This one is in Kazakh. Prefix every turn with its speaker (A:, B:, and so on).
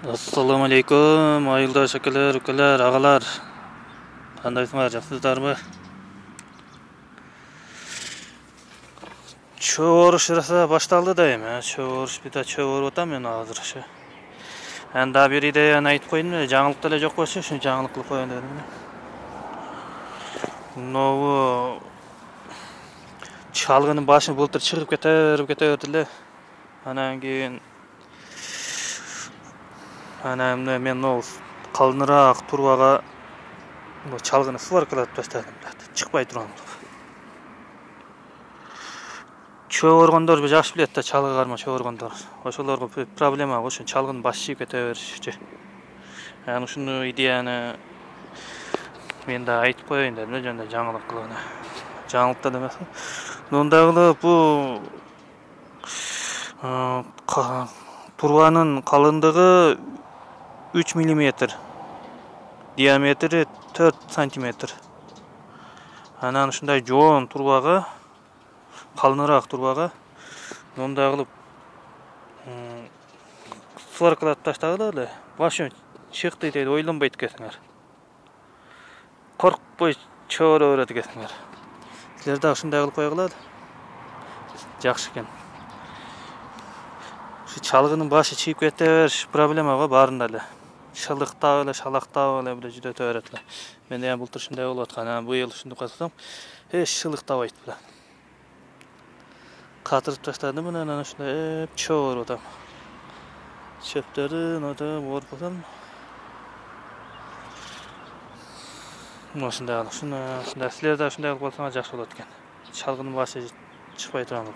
A: Assalamu alaikum, ayıldaş akalar, ukalar, ağalar. Kandaysыңар, жақсыздарбы? Чөгөрүш раса башталды да эми. Чөгөрүш бита чөгөрүп атам мен азыр ошо. Анда бир идеяны айтып коеюн, жаңылык деле жок болчу, ушуну жаңылык кылып коеюн дедим. Могу чалгынын башын былтыр чыгып кетерди эле. Анан кийин мен могу калыныраак турбага чалгыны сваркалап таштадым. Чыкпай турган. Чөгөргөндөр жакшы билет да, чалгы карма чөгөргөндөр. Ошолорго проблема ошо чалгынын башы чыгып кете беришчи. Анан ушуну идеяны мен да айтып коеюн дедим, жөнүндө жаңылык кылып. Жаңылыкта эмес. Мындагы бул турбанын калындыгы 3 мм, диаметри 4 см. Анан ушундай жоон турбага, калыныраак турбага мындай кылып сваркалап таштагыла эле. Башы чыкты дейт, ойлонбойт экенсиңер. Коркпой чөгөрө берет экенсиңер. Силер да ушундай кылып койгула. Жакшы экен. Şu çalgının başı çiğip keter, problema var barında ele. Şılıqta ele, şalaqta ele, bile juda öğretli. Ben de yani bultur şunday olup atkan, bu yıl şunday qatsam, hiç şılıqta bayt bile. Katırıp taşladım, ana şunday hep çoğur odam. Çöplerin odam, orup odam. Şunday, sizler de şunday olup atsan, jakşı olur etken. Çalgının başı çıkpay turan olup.